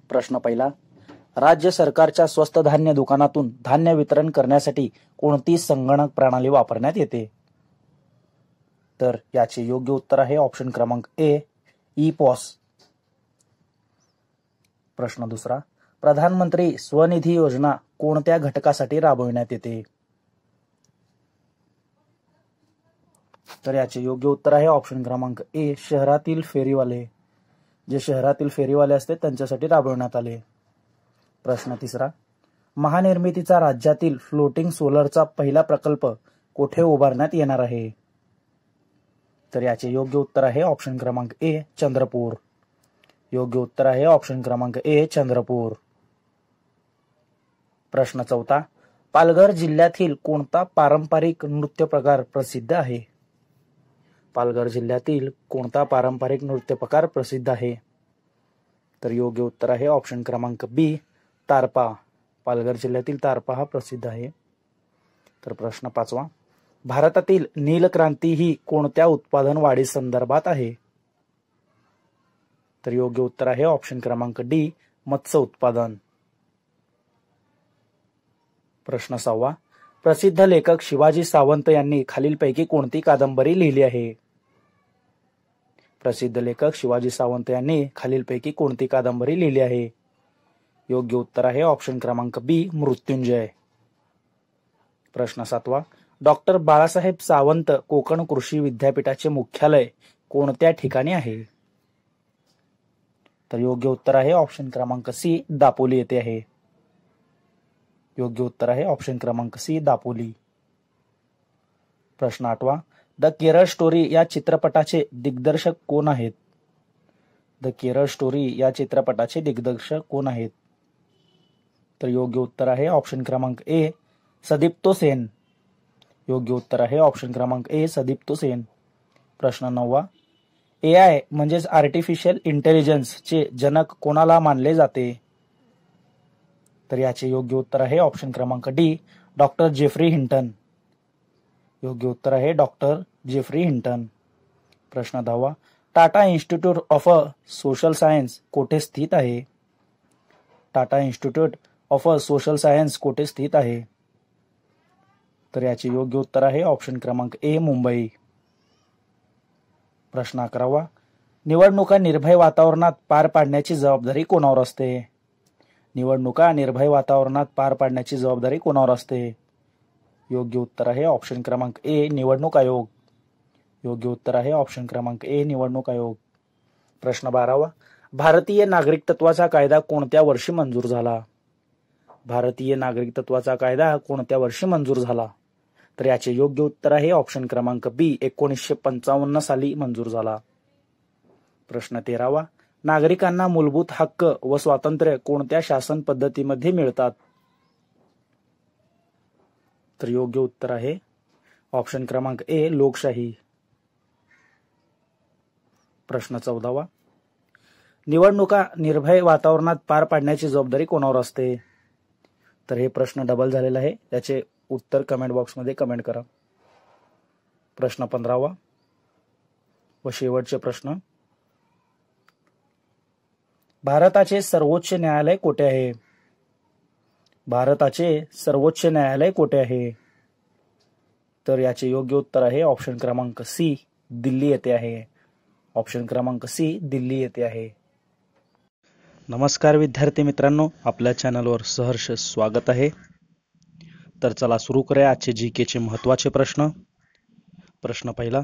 प्रश्न पहिला, राज्य सरकारच्या स्वस्त धान्य दुकानातून धान्य वितरण करण्यासाठी कोणती संगणक प्रणाली वापरण्यात येते? तर याचे योग्य उत्तर आहे ऑप्शन क्रमांक ए, ई-पॉस. प्रश्न दुसरा, प्रधानमंत्री स्वनिधी योजना कोणत्या घटकासाठी राबविण्यात येते? तर याचे योग्य उत्तर आहे ऑप्शन क्रमांक ए, शहरातील फेरीवाले. जे शहरातील फेरीवाले असते त्यांच्यासाठी राबविण्यात आले. प्रश्न तिसरा, महानिर्मितीचा राज्यातील फ्लोटिंग सोलरचा पहिला प्रकल्प कोठे उभारण्यात येणार आहे? तर याचे योग्य उत्तर आहे ऑप्शन क्रमांक ए, चंद्रपूर. योग्य उत्तर आहे ऑप्शन क्रमांक ए, चंद्रपूर. प्रश्न चौथा, पालघर जिल्ह्यातील कोणता पारंपरिक नृत्य प्रकार प्रसिद्ध आहे? पालघर जिल्ह्यातील कोणता पारंपरिक नृत्य प्रकार प्रसिद्ध आहे? तर योग्य उत्तर आहे ऑप्शन क्रमांक बी, तारपा. पालघर जिल्ह्यातील तारपा हा प्रसिद्ध आहे. तर प्रश्न पाचवा, भारतातील नीलक्रांती ही कोणत्या उत्पादन वाढी संदर्भात आहे? तर योग्य उत्तर आहे ऑप्शन क्रमांक डी, मत्स्य उत्पादन. प्रश्न सहावा, प्रसिद्ध लेखक शिवाजी सावंत यांनी खालीलपैकी कोणती कादंबरी लिहिली आहे? प्रसिद्ध लेखक शिवाजी सावंत यांनी खालीलपैकी कोणती कादंबरी लिहिली आहे? योग्य उत्तर आहे ऑप्शन क्रमांक बी, मृत्युंजय. प्रश्न सातवा, डॉक्टर बाळासाहेब सावंत कोकण कृषी विद्यापीठाचे मुख्यालय कोणत्या ठिकाणी आहे? तर योग्य उत्तर आहे ऑप्शन क्रमांक सी, दापोली येथे आहे. योग्य उत्तर आहे ऑप्शन क्रमांक सी, दापोली. प्रश्न आठवा, द केरळ स्टोरी या चित्रपटाचे दिग्दर्शक कोण आहेत? द केरळ स्टोरी या चित्रपटाचे दिग्दर्शक कोण आहेत? तर योग्य उत्तर आहे ऑप्शन क्रमांक ए, सदीप्तो सेन. योग्य उत्तर आहे ऑप्शन क्रमांक ए, सदीप्तो सेन. प्रश्न नववा, AI म्हणजेच आर्टिफिशियल इंटेलिजन्स चे जनक कोणाला मानले जाते? तर याचे योग्य उत्तर आहे ऑप्शन क्रमांक डी, डॉक्टर जेफ्री हिंटन. योग्य उत्तर आहे डॉक्टर जेफ्री हिंटन. प्रश्न दहावा, Tata institute of social science कोठे स्थित आहे? Tata institute of social science कोठे स्थित आहे? तर याचे योग्य उत्तर आहे ऑप्शन क्रमांक ए, मुंबई. प्रश्न अकरावा, निवडणुका निर्भय वातावरणात पार पाडण्याची जबाबदारी कोणावर असते? निवडणुका निर्भय वातावरणात पार पाडण्याची जबाबदारी कोणावर असते? योग्य उत्तर आहे ऑप्शन क्रमांक ए, निवडणूक आयोग. योग्य उत्तर आहे ऑप्शन क्रमांक ए, निवडणूक आयोग. प्रश्न 12वा, भारतीय नागरिकत्वाचा कायदा कोणत्या वर्षी मंजूर झाला? भारतीय नागरिकत्वाचा कायदा कोणत्या वर्षी मंजूर झाला? तर याचे योग्य उत्तर आहे ऑप्शन क्रमांक बी, 1955 साली मंजूर झाला. प्रश्न 13वा, नागरिकांना मूलभूत हक्क व स्वातंत्र्य कोणत्या शासन पद्धतीमध्ये मिळतात? तर योग्य उत्तर आहे ऑप्शन क्रमांक ए, लोकशाही. प्रश्न 14वा, निवडणुका निर्भय वातावरणात पार पाडण्याची जबाबदारी कोणावर असते? तर हे प्रश्न डबल झालेला आहे, याचे उत्तर कमेंट बॉक्समध्ये कमेंट करा. प्रश्न 15वा व शेवटचे प्रश्न, भारताचे सर्वोच्च न्यायालय कोठे आहे? भारताचे सर्वोच्च न्यायालय कोठे आहे? तर याचे योग्य उत्तर आहे ऑप्शन क्रमांक सी, दिल्ली येथे आहे. ऑप्शन क्रमांक सी, दिल्ली येथे आहे. नमस्कार विद्यार्थी मित्रांनो, आपल्या चॅनलवर सहर्ष स्वागत आहे. तर चला सुरू करूया आजचे जीके चे महत्त्वाचे प्रश्न. प्रश्न पहिला,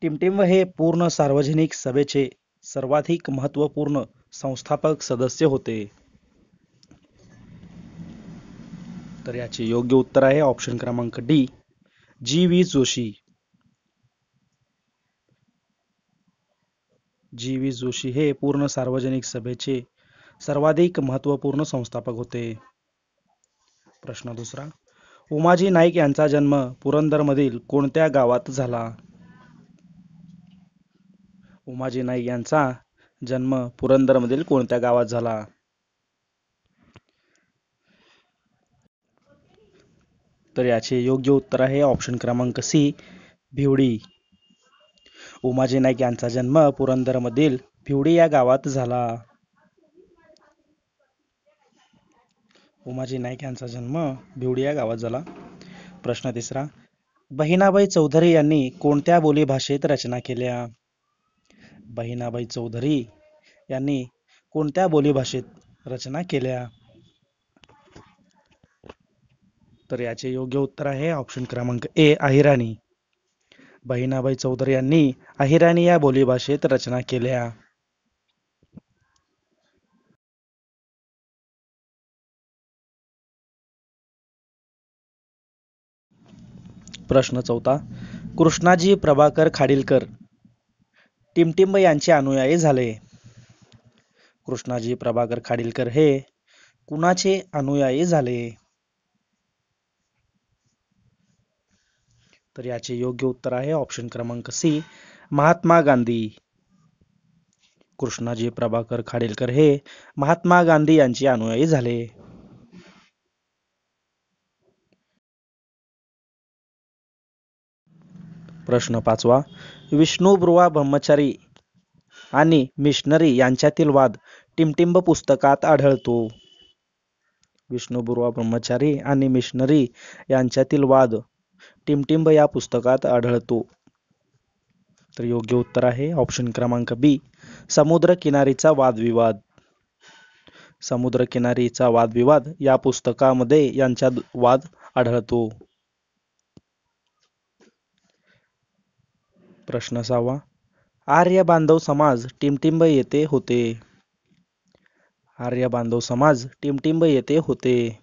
टिमटिम हे पूर्ण सार्वजनिक सभेचे सर्वाधिक महत्त्वपूर्ण संस्थापक सदस्य होते. तर याचे योग्य उत्तर आहे ऑप्शन क्रमांक डी, जी.व्ही. जोशी. जी.व्ही. जोशी हे पूर्ण सार्वजनिक सभेचे सर्वाधिक महत्त्वपूर्ण संस्थापक होते. प्रश्न दुसरा, उमाजी नाईक यांचा जन्म पुरंदरमधील कोणत्या गावात झाला? उमाजी नाईक यांचा जन्म पुरंदरमधील कोणत्या गावात झाला? तर याचे योग्य उत्तर आहे ऑप्शन क्रमांक सी, भिवडी. उमाजी नाईक यांचा जन्म पुरंदरमधील भिवडी या गावात झाला. उमाजी नाईक यांचा जन्म भिवडी या गावात झाला. प्रश्न तिसरा, बहिणाबाई चौधरी यांनी कोणत्या बोलीभाषेत रचना केल्या? बहिणाबाई चौधरी यांनी कोणत्या बोलीभाषेत रचना केल्या? तर याचे योग्य उत्तर आहे ऑप्शन क्रमांक ए, अहिराणी. बहिणाबाई चौधरी यांनी अहिराणी या बोलीभाषेत रचना केल्या. प्रश्न चौथा, कृष्णाजी प्रभाकर खाडीलकर टिमटिंब यांचे अनुयायी झाले. कृष्णाजी प्रभाकर खाडीलकर हे कुणाचे अनुयायी झाले? तर याचे योग्य उत्तर आहे ऑप्शन क्रमांक सी, महात्मा गांधी. कृष्णाजी प्रभाकर खाडीलकर हे महात्मा गांधी यांचे अनुयायी झाले. प्रश्न पाचवा, विष्णुबुवा ब्रह्मचारी आणि मिशनरी यांच्यातील वाद टिमटिंब पुस्तकात आढळतो. विष्णुबुवा ब्रह्मचारी आणि मिशनरी यांच्यातील वाद टिमटिंब या पुस्तकात आढळतो. तर योग्य उत्तर आहे ऑप्शन क्रमांक बी, समुद्र किनारीचा वादविवाद. समुद्र किनारीचा वादविवाद या पुस्तकामध्ये यांचा वाद आढळतो. प्रश्न सहावा, आर्य बांधव समाज टिमटिंब येथे होते. आर्य बांधव समाज टिमटिंब येथे होते.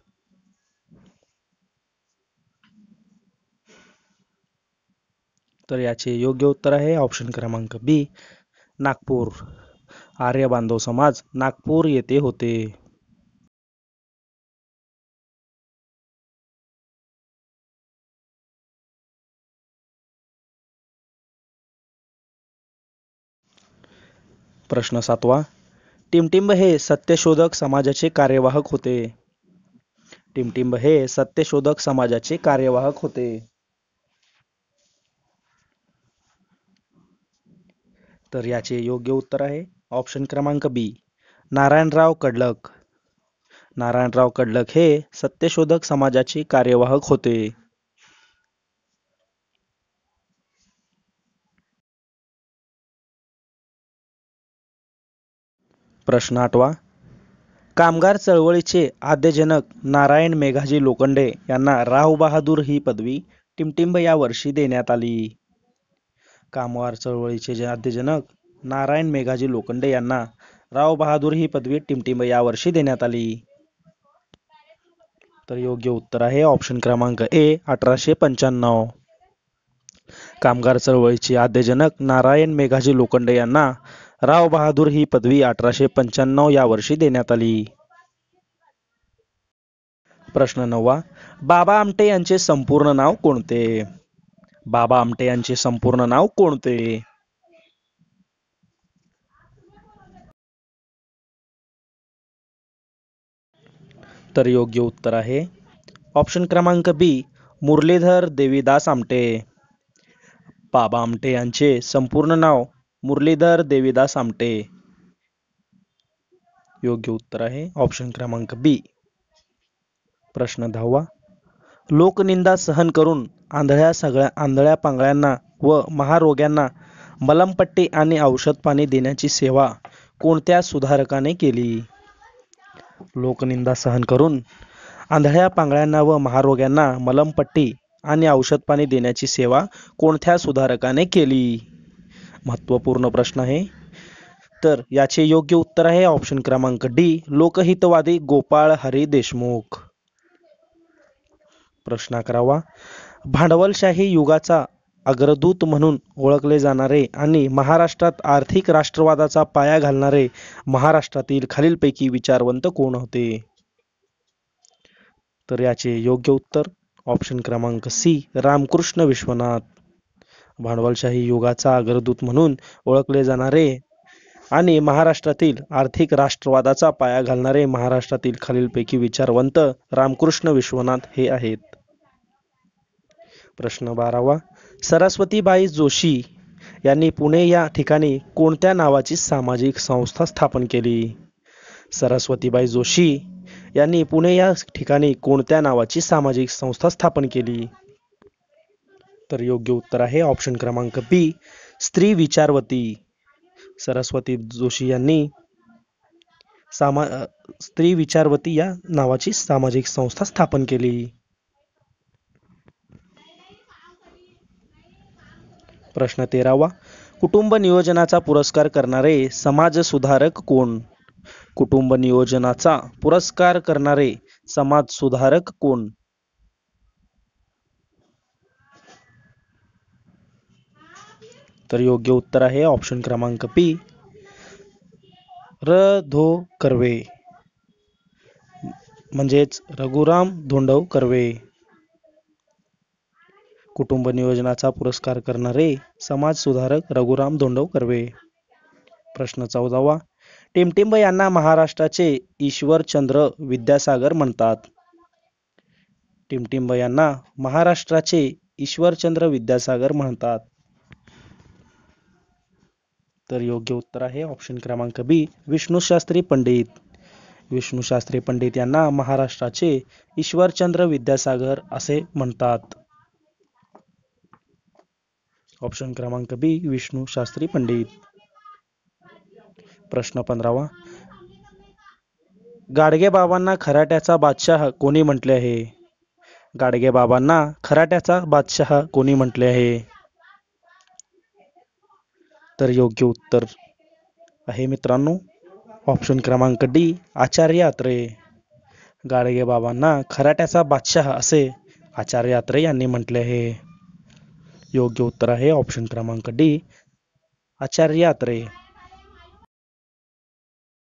तर याचे योग्य उत्तर आहे ऑप्शन क्रमांक बी, नागपूर. आर्य बांधव समाज नागपूर येथे होते. प्रश्न सातवा, टिमटिंब हे सत्यशोधक समाजाचे कार्यवाहक होते. टिमटिंब हे सत्यशोधक समाजाचे कार्यवाहक होते. तर याचे योग्य उत्तर आहे ऑप्शन क्रमांक बी, नारायणराव कडलक. नारायणराव कडलक हे सत्यशोधक समाजाचे कार्यवाहक होते. प्रश्न आठवा, कामगार चळवळीचे आद्यजनक नारायण मेघाजी लोखंडे यांना राव बहादूर ही पदवी टिमटिंब या वर्षी देण्यात आली. कामगार चळवळीचे जे आद्यजनक नारायण मेघाजी लोखंडे यांना राव बहादूर ही पदवी टिमटिंब या वर्षी देण्यात आली. तर योग्य उत्तर आहे ऑप्शन क्रमांक ए, 1895. कामगार चळवळीचे आद्यजनक नारायण मेघाजी लोखंडे यांना राव बहादूर ही पदवी 1895 या वर्षी देण्यात आली. प्रश्न नववा, बाबा आमटे यांचे संपूर्ण नाव कोणते? बाबा आमटे यांचे संपूर्ण नाव कोणते? तर योग्य उत्तर आहे ऑप्शन क्रमांक बी, मुरलीधर देवीदास आमटे. बाबा आमटे यांचे संपूर्ण नाव मुरलीधर देवीदास आमटे. योग्य उत्तर आहे ऑप्शन क्रमांक बी. प्रश्न 10वा, लोकनिंदा सहन करून आंधळ्या पांगळ्यांना व महारोग्यांना मलमपट्टी आणि औषध पाणी देण्याची सेवा कोणत्या सुधारकाने केली? लोकनिंदा सहन करून आंधळ्या पांगळ्यांना व महारोग्यांना मलमपट्टी आणि औषध पाणी देण्याची सेवा कोणत्या सुधारकाने केली? महत्त्वपूर्ण प्रश्न आहे. तर याचे योग्य उत्तर आहे ऑप्शन क्रमांक डी, लोकहितवादी गोपाळ हरी देशमुख. प्रश्न 11वा, भांडवलशाही युगाचा अग्रदूत म्हणून ओळखले जाणारे आणि महाराष्ट्रात आर्थिक राष्ट्रवादाचा पाया घालणारे महाराष्ट्रातील खालीलपैकी विचारवंत कोण होते? तर याचे योग्य उत्तर ऑप्शन क्रमांक सी, रामकृष्ण विश्वनाथ. भांडवलशाही युगाचा अग्रदूत म्हणून ओळखले जाणारे आणि महाराष्ट्रातील आर्थिक राष्ट्रवादाचा पाया घालणारे महाराष्ट्रातील खालीलपैकी विचारवंत रामकृष्ण विश्वनाथ हे आहेत. प्रश्न 12वा, सरस्वतीबाई जोशी यांनी पुणे या ठिकाणी कोणत्या नावाची सामाजिक संस्था स्थापन केली? सरस्वतीबाई जोशी यांनी पुणे या ठिकाणी कोणत्या नावाची सामाजिक संस्था स्थापन केली? तर योग्य उत्तर आहे ऑप्शन क्रमांक बी, स्त्री विचारवती. सरस्वती जोशी यांनी स्त्री विचारवती या नावाची सामाजिक संस्था स्थापन केली. प्रश्न 13वा, कुटुंब नियोजनाचा पुरस्कार करणारे समाजसुधारक कोण? कुटुंब नियोजनाचा पुरस्कार करणारे समाजसुधारक कोण? तर योग्य उत्तर आहे ऑप्शन क्रमांक बी, र.धो. कर्वे म्हणजेच रघुराम धोंडो कर्वे. कुटुंब नियोजनाचा पुरस्कार करणारे समाजसुधारक रघुराम धोंडो कर्वे. प्रश्न 14वा, टिमटिंब यांना महाराष्ट्राचे ईश्वरचंद्र विद्यासागर म्हणतात. टिमटिंब यांना महाराष्ट्राचे ईश्वरचंद्र विद्यासागर म्हणतात. तर योग्य उत्तर आहे ऑप्शन क्रमांक बी, विष्णुशास्त्री पंडित. विष्णुशास्त्री पंडित यांना महाराष्ट्राचे ईश्वरचंद्र विद्यासागर असे म्हणतात. ऑप्शन क्रमांक बी, विष्णुशास्त्री पंडित. प्रश्न 15वा, गाडगेबाबांना खराट्याचा बादशाह कोणी म्हटले आहे? गाडगेबाबांना खराट्याचा बादशाह कोणी म्हटले आहे? तर योग्य उत्तर आहे मित्रांनो ऑप्शन क्रमांक डी, आचार्य अत्रे. गाडगेबाबांना खराट्याचा बादशाह असे आचार्य अत्रे यांनी म्हटले आहे. योग्य उत्तर आहे ऑप्शन क्रमांक डी, आचार्य अत्रे.